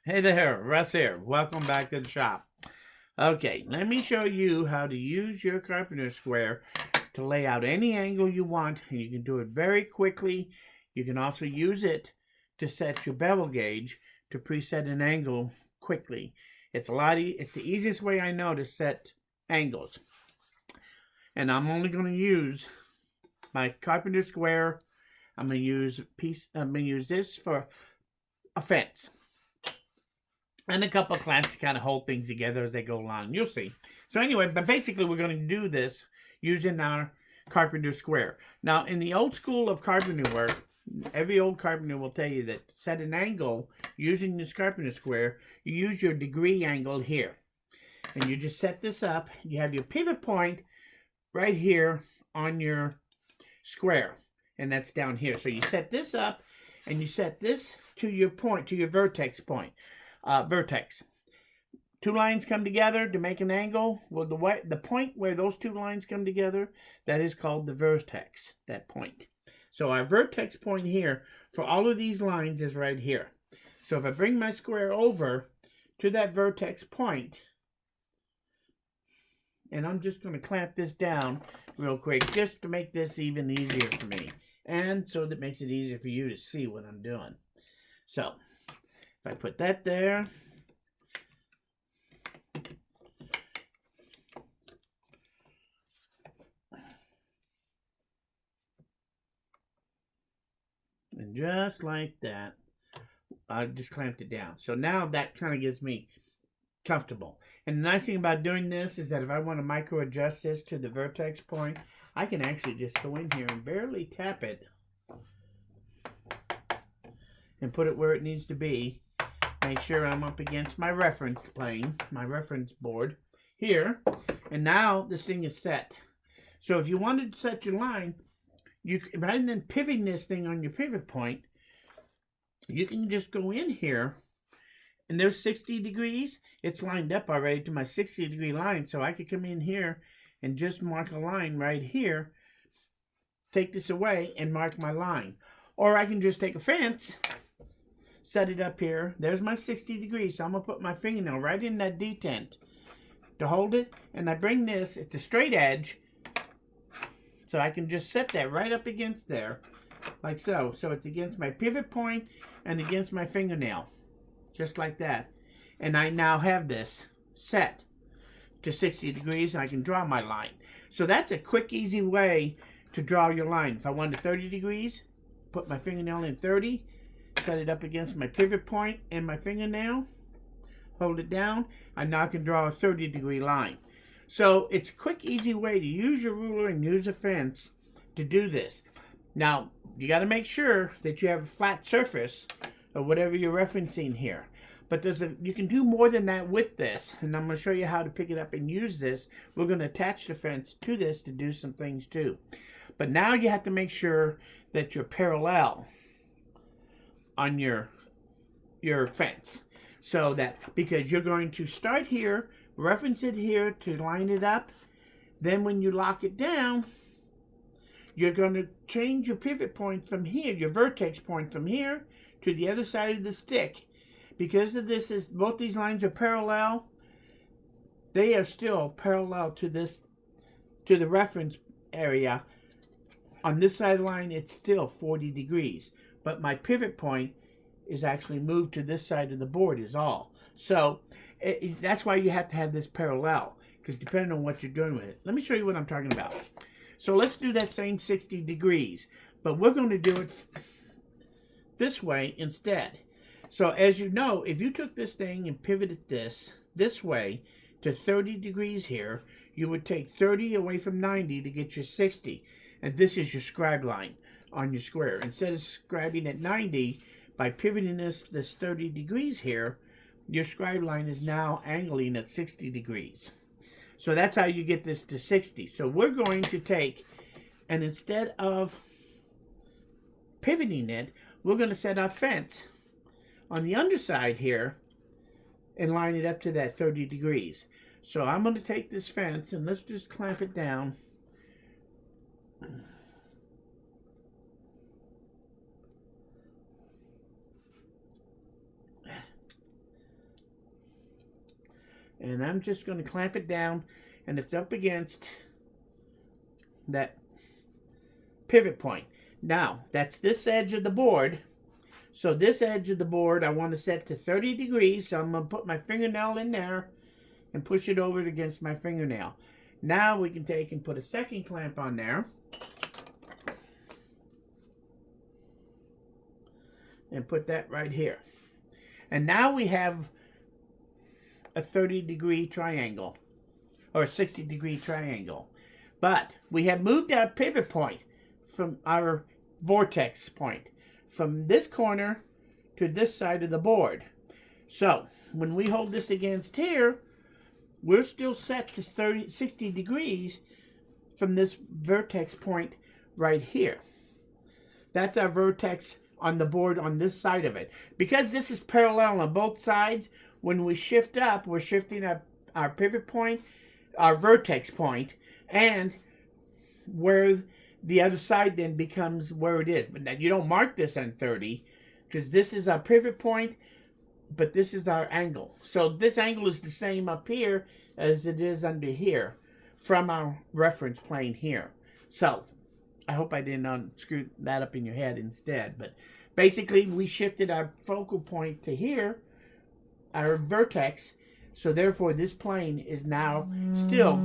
Hey there, Russ here. Welcome back to the shop. Okay, let me show you how to use your carpenter square to lay out any angle you want, and you can do it very quickly. You can also use it to set your bevel gauge to preset an angle quickly. It's the easiest way I know to set angles. And I'm only going to use my carpenter square. I'm going to use this for a fence. And a couple of clamps to kind of hold things together as they go along. You'll see. So anyway, but basically we're going to do this using our carpenter square. Now, in the old school of carpenter work, every old carpenter will tell you that to set an angle using this carpenter square, you use your degree angle here. And you just set this up. You have your pivot point right here on your square. And that's down here. So you set this up and you set this to your point, to your vertex point. Vertex. Two lines come together to make an angle. Well, the point where those two lines come together, that is called the vertex, that point. So our vertex point here for all of these lines is right here. So if I bring my square over to that vertex point, and I'm just going to clamp this down real quick just to make this even easier for me. And so that makes it easier for you to see what I'm doing. So if I put that there, and just like that, I just clamped it down. So now that kind of gives me comfortable. And the nice thing about doing this is that if I want to micro adjust this to the vertex point, I can actually just go in here and barely tap it and put it where it needs to be. Make sure I'm up against my reference plane, my reference board here. And now this thing is set. So if you wanted to set your line, rather than pivoting this thing on your pivot point, you can just go in here and there's 60 degrees. It's lined up already to my 60-degree line. So I could come in here and just mark a line right here, take this away and mark my line. Or I can just take a fence, set it up here. There's my 60 degrees. So I'm going to put my fingernail right in that detent to hold it. And I bring this, it's a straight edge. So I can just set that right up against there, like so. So it's against my pivot point and against my fingernail, just like that. And I now have this set to 60 degrees and I can draw my line. So that's a quick, easy way to draw your line. If I wanted 30 degrees, put my fingernail in 30, set it up against my pivot point and my fingernail, hold it down, and now I can draw a 30-degree line. So it's a quick, easy way to use your ruler and use a fence to do this. Now, you got to make sure that you have a flat surface or whatever you're referencing here. But you can do more than that with this, and I'm going to show you how to pick it up and use this. We're going to attach the fence to this to do some things too. But now you have to make sure that you're parallel on your fence. So that, because you're going to start here, reference it here to line it up. Then when you lock it down, you're going to change your pivot point from here, your vertex point from here to the other side of the stick. Because of this, both these lines are parallel, they are still parallel to the reference area. On this side of the line, it's still 40 degrees. But my pivot point is actually moved to this side of the board is all. So that's why you have to have this parallel, because depending on what you're doing with it. Let me show you what I'm talking about. So let's do that same 60 degrees, but we're going to do it this way instead. So as you know, if you took this thing and pivoted this way to 30 degrees here, you would take 30 away from 90 to get your 60. And this is your scribe line on your square. Instead of scribing at 90, by pivoting this 30 degrees here, your scribe line is now angling at 60 degrees. So that's how you get this to 60. So we're going to take, and instead of pivoting it, we're going to set our fence on the underside here and line it up to that 30 degrees. So I'm going to take this fence and let's just clamp it down. And I'm just going to clamp it down, and it's up against that pivot point. Now, that's this edge of the board. So this edge of the board I want to set to 30 degrees. So I'm going to put my fingernail in there and push it over against my fingernail. Now we can take and put a second clamp on there. And put that right here. And now we have a 30-degree triangle. Or a 60-degree triangle. But we have moved our pivot point from our vortex point from this corner to this side of the board. So when we hold this against here, we're still set to 60 degrees from this vertex point right here. That's our vertex on the board on this side of it. Because this is parallel on both sides, when we shift up, we're shifting up our pivot point, our vertex point, and where the other side then becomes where it is. But you don't mark this on 30 because this is our pivot point, but this is our angle. So this angle is the same up here as it is under here from our reference plane here. So I hope I didn't screw that up in your head instead. But basically we shifted our focal point to here, our vertex. So therefore this plane is now still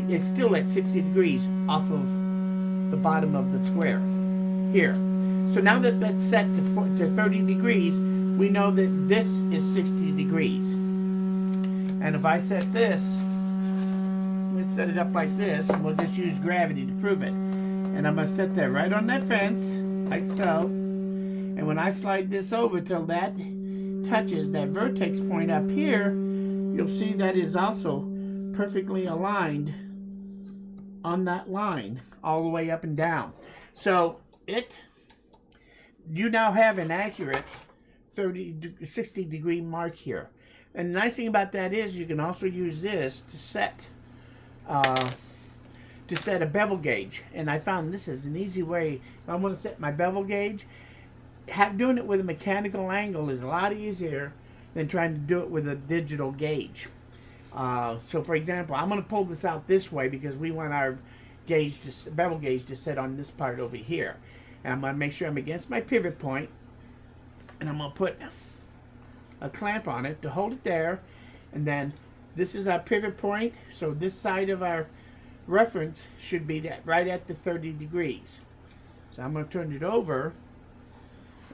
is still at 60 degrees off of the bottom of the square here. So now that that's set to 30 degrees, we know that this is 60 degrees. And if I set this, let's set it up like this, and we'll just use gravity to prove it. And I'm going to set that right on that fence, like so. And when I slide this over till that touches that vertex point up here, you'll see that is also perfectly aligned on that line all the way up and down. So you now have an accurate 60 degree mark here. And the nice thing about that is you can also use this to set a bevel gauge. And I found this is an easy way. If I want to set my bevel gauge, doing it with a mechanical angle is a lot easier than trying to do it with a digital gauge. So for example, I'm going to pull this out this way because we want our bevel gauge to set on this part over here. And I'm going to make sure I'm against my pivot point, and I'm going to put a clamp on it to hold it there. And then this is our pivot point, so this side of our reference should be right at the 30 degrees. So I'm going to turn it over,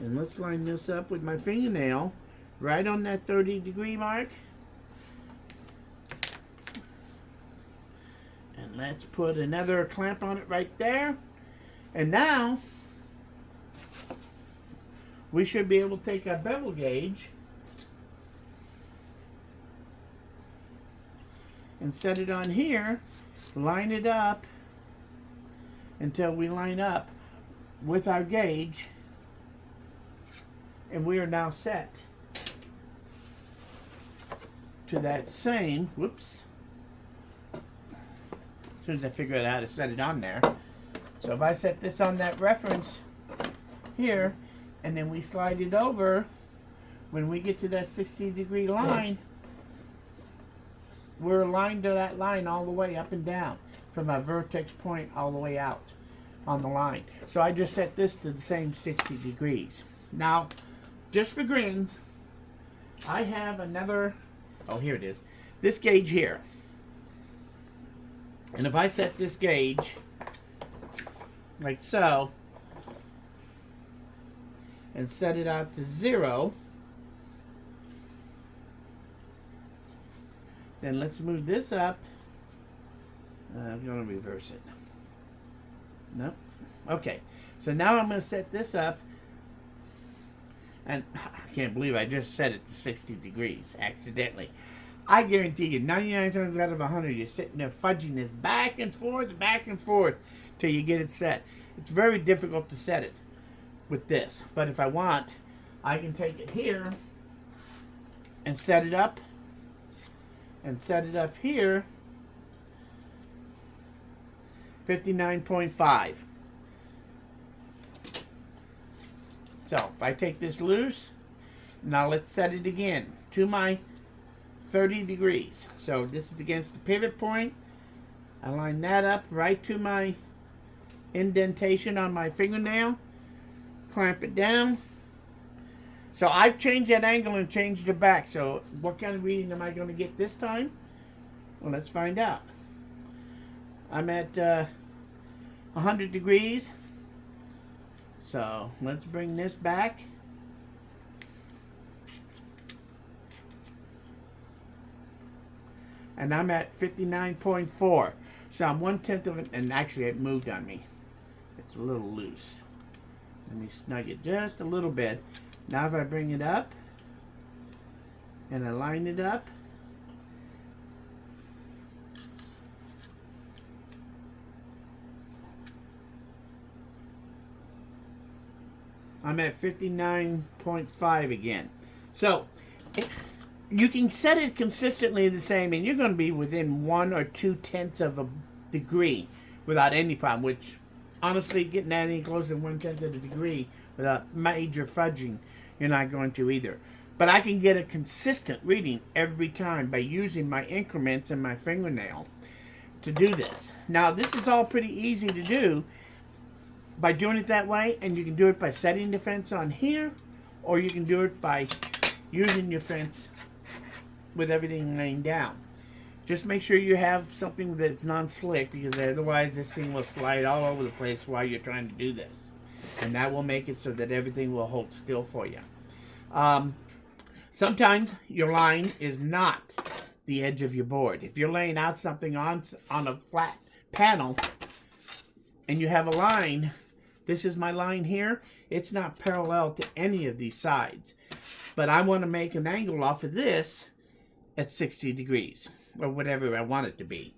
and let's line this up with my fingernail right on that 30 degree mark. And let's put another clamp on it right there. And now we should be able to take our bevel gauge and set it on here, line it up until we line up with our gauge, and we are now set to that same, whoops, as soon as I figure out how to set it on there. So if I set this on that reference here, and then we slide it over, when we get to that 60 degree line, we're aligned to that line all the way up and down, from our vertex point all the way out on the line. So I just set this to the same 60 degrees. Now, just for grins, I have another, oh here it is, this gauge here. And if I set this gauge like so, and set it out to 0, then let's move this up. I'm going to reverse it. Nope. Okay. So now I'm going to set this up. And I can't believe I just set it to 60 degrees accidentally. I guarantee you, 99 times out of 100, you're sitting there fudging this back and forth till you get it set. It's very difficult to set it with this. But if I want, I can take it here and set it up. And set it up here, 59.5. So if I take this loose, now let's set it again to my 30 degrees. So this is against the pivot point. I line that up right to my indentation on my fingernail. Clamp it down. So I've changed that angle and changed it back. So what kind of reading am I going to get this time? Well, let's find out. I'm at 100 degrees. So let's bring this back. And I'm at 59.4. So I'm 1/10 of it, and actually it moved on me. It's a little loose. Let me snug it just a little bit. Now if I bring it up and I line it up, I'm at 59.5 again. So you can set it consistently the same, and you're going to be within 1 or 2/10 of a degree without any problem, which honestly, getting that any closer than 1/10 of a degree without major fudging, you're not going to either. But I can get a consistent reading every time by using my increments and my fingernail to do this. Now, this is all pretty easy to do by doing it that way, and you can do it by setting the fence on here, or you can do it by using your fence with everything laying down. Just make sure you have something that's non-slick, because otherwise this thing will slide all over the place while you're trying to do this. And that will make it so that everything will hold still for you. Sometimes your line is not the edge of your board. If you're laying out something on a flat panel and you have a line, this is my line here, it's not parallel to any of these sides. But I want to make an angle off of this at 60 degrees, or whatever I want it to be.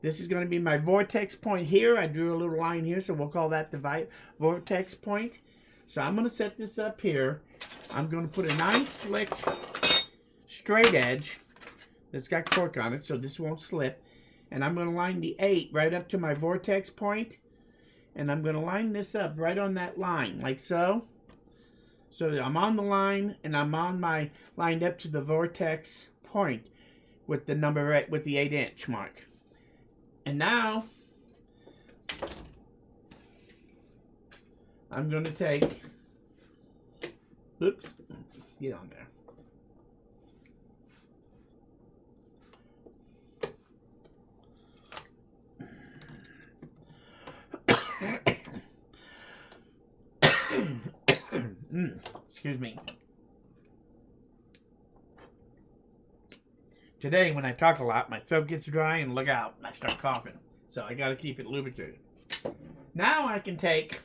This is going to be my vortex point here. I drew a little line here, so we'll call that the vortex point. So I'm going to set this up here. I'm going to put a nice slick straight edge that's got cork on it, so this won't slip. And I'm going to line the 8 right up to my vortex point. And I'm going to line this up right on that line, like so. So I'm on the line, and I'm on my lined up to the vortex point with the number 8, with the 8-inch mark. And now I'm going to take, oops, get on there. Excuse me. Today, when I talk a lot, my throat gets dry, and look out, I start coughing. So I got to keep it lubricated. Now I can take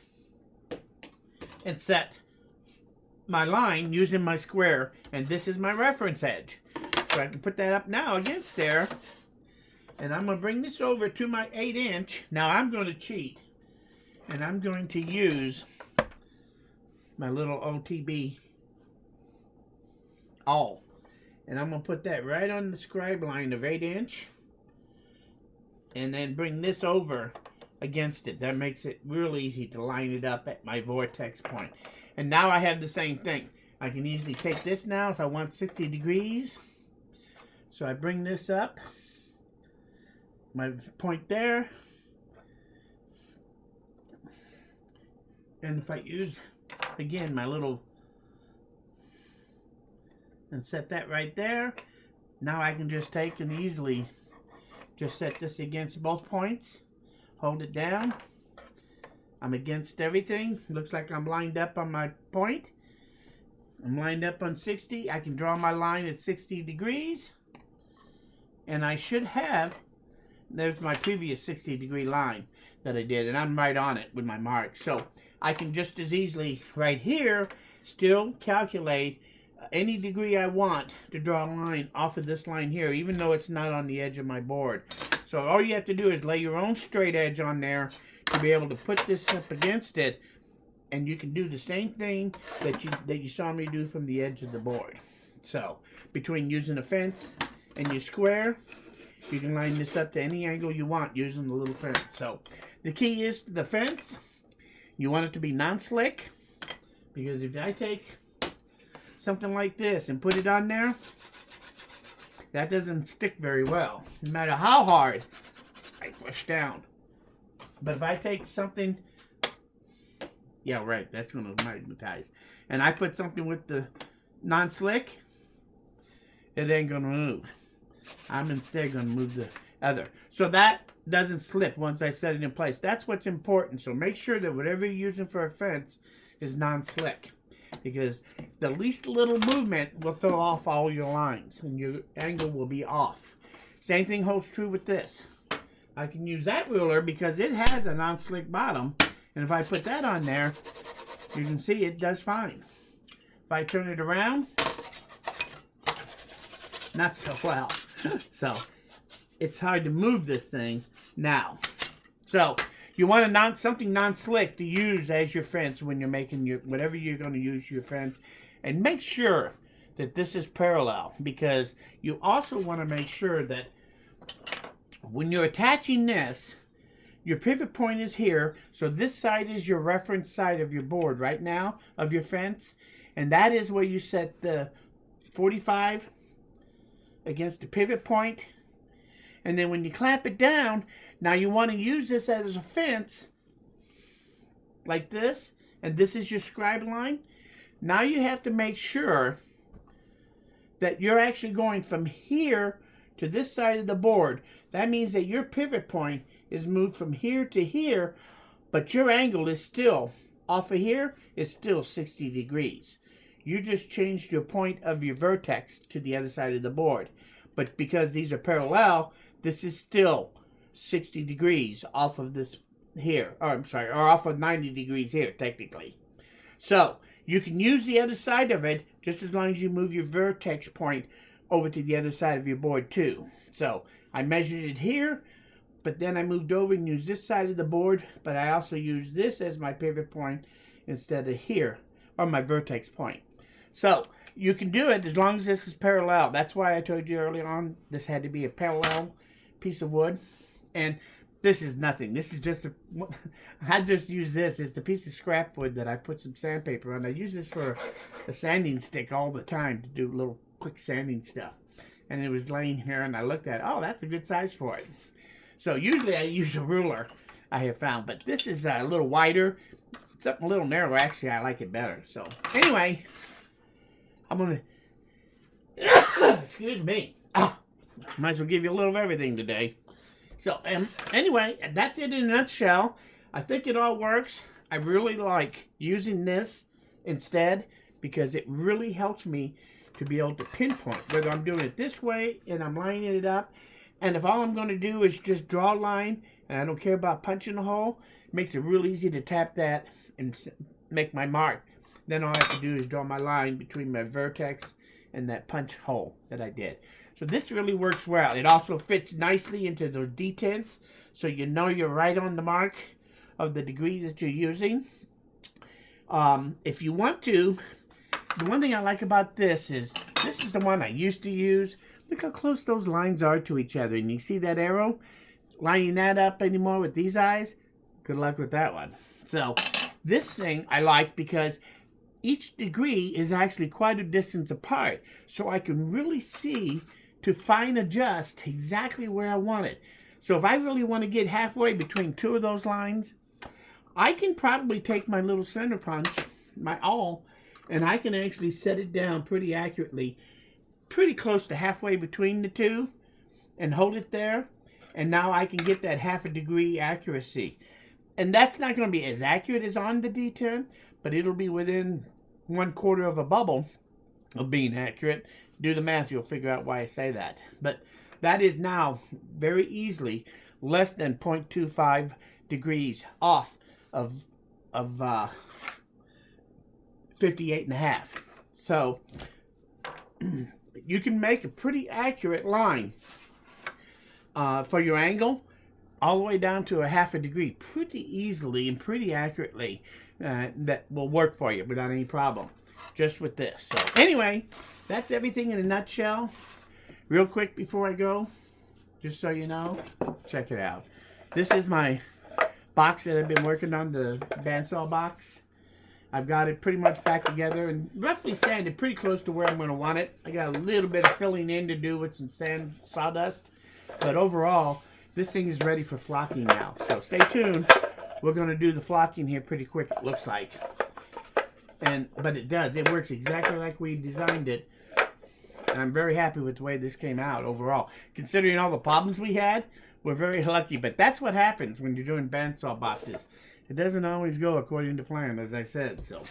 and set my line using my square, and this is my reference edge. So I can put that up now against there, and I'm going to bring this over to my 8-inch. Now I'm going to cheat, and I'm going to use my little OTB awl. And I'm going to put that right on the scribe line of 8-inch. And then bring this over against it. That makes it real easy to line it up at my vortex point. And now I have the same thing. I can easily take this now if I want 60 degrees. So I bring this up. My point there. And if I use, again, my little, and set that right there. Now I can just take and easily just set this against both points. Hold it down. I'm against everything. Looks like I'm lined up on my point. I'm lined up on 60. I can draw my line at 60 degrees. And I should have, there's my previous 60-degree line that I did, and I'm right on it with my mark. So I can just as easily, right here, still calculate any degree I want to draw a line off of this line here, even though it's not on the edge of my board. So all you have to do is lay your own straight edge on there to be able to put this up against it, and you can do the same thing that you saw me do from the edge of the board. So between using a fence and your square, you can line this up to any angle you want using the little fence. So the key is the fence. You want it to be non-slick, because if I take something like this and put it on there, that doesn't stick very well, no matter how hard I push down. But if I take something, yeah, right, that's going to magnetize. And I put something with the non-slick, it ain't going to move. I'm instead going to move the other. So that doesn't slip once I set it in place. That's what's important. So make sure that whatever you're using for a fence is non-slick, because the least little movement will throw off all your lines and your angle will be off. Same thing holds true with this. I can use that ruler because it has a non-slick bottom, and if I put that on there, you can see it does fine. If I turn it around, not so well. So it's hard to move this thing now. So you want something non-slick to use as your fence when you're making your whatever you're going to use your fence, and make sure that this is parallel, because you also want to make sure that when you're attaching this, your pivot point is here, so this side is your reference side of your board right now, of your fence, and that is where you set the 45 against the pivot point. And then when you clamp it down, now you want to use this as a fence, like this, and this is your scribe line. Now you have to make sure that you're actually going from here to this side of the board. That means that your pivot point is moved from here to here, but your angle is still, off of here, is still 60 degrees. You just changed your point of your vertex to the other side of the board. But because these are parallel, this is still 60 degrees off of this here. Or I'm sorry, or off of 90 degrees here, technically. So you can use the other side of it just as long as you move your vertex point over to the other side of your board too. So I measured it here, but then I moved over and used this side of the board, but I also used this as my pivot point instead of here, or my vertex point. So you can do it as long as this is parallel. That's why I told you early on this had to be a parallel piece of wood. And this is nothing. This is just I just use this. It's a piece of scrap wood that I put some sandpaper on. I use this for a sanding stick all the time to do little quick sanding stuff. And it was laying here and I looked at it. Oh, that's a good size for it. So usually I use a ruler, I have found. But this is a little wider. It's up a little narrow. Actually, I like it better. So anyway, I'm going to... Excuse me. Might as well give you a little of everything today. So, anyway, that's it in a nutshell. I think it all works. I really like using this instead because it really helps me to be able to pinpoint whether I'm doing it this way and I'm lining it up. And if all I'm going to do is just draw a line and I don't care about punching a hole, it makes it real easy to tap that and make my mark. Then all I have to do is draw my line between my vertex and that punch hole that I did. So this really works well. It also fits nicely into the detents, so you know you're right on the mark of the degree that you're using. If you want to, the one thing I like about this is the one I used to use. Look how close those lines are to each other. And you see that arrow? Lining that up anymore with these eyes? Good luck with that one. So this thing I like because each degree is actually quite a distance apart. So I can really see to fine adjust exactly where I want it. So if I really want to get halfway between two of those lines, I can probably take my little center punch, my awl, and I can actually set it down pretty accurately, pretty close to halfway between the two, and hold it there. And now I can get that half a degree accuracy. And that's not going to be as accurate as on the D10, but it'll be within 1/4 of a bubble of being accurate. Do the math, you'll figure out why I say that. But that is now very easily less than 0.25 degrees off of 58.5. So you can make a pretty accurate line for your angle all the way down to a half a degree pretty easily and pretty accurately. That will work for you without any problem, just with this. So anyway, that's everything in a nutshell. Real quick before I go, just so you know, check it out. This is my box that I've been working on, the bandsaw box. I've got it pretty much back together and roughly sanded pretty close to where I'm going to want it. I got a little bit of filling in to do with some sawdust. But overall, this thing is ready for flocking now. So stay tuned. We're going to do the flocking here pretty quick, it looks like. But it does. It works exactly like we designed it. And I'm very happy with the way this came out overall. Considering all the problems we had, we're very lucky. But that's what happens when you're doing bandsaw boxes. It doesn't always go according to plan, as I said. So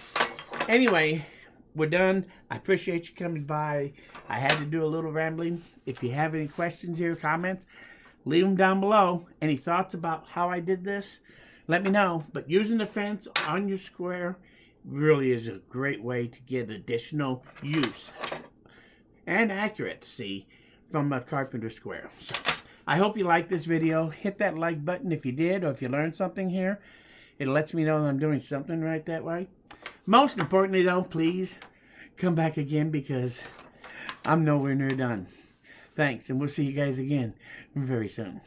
anyway, we're done. I appreciate you coming by. I had to do a little rambling. If you have any questions here, comments, leave them down below. Any thoughts about how I did this, let me know. But using the fence on your square really is a great way to get additional use and accuracy from a carpenter square. So I hope you liked this video. Hit that like button if you did, or if you learned something here. It lets me know that I'm doing something right that way. Most importantly though, please come back again, because I'm nowhere near done. Thanks, and we'll see you guys again very soon.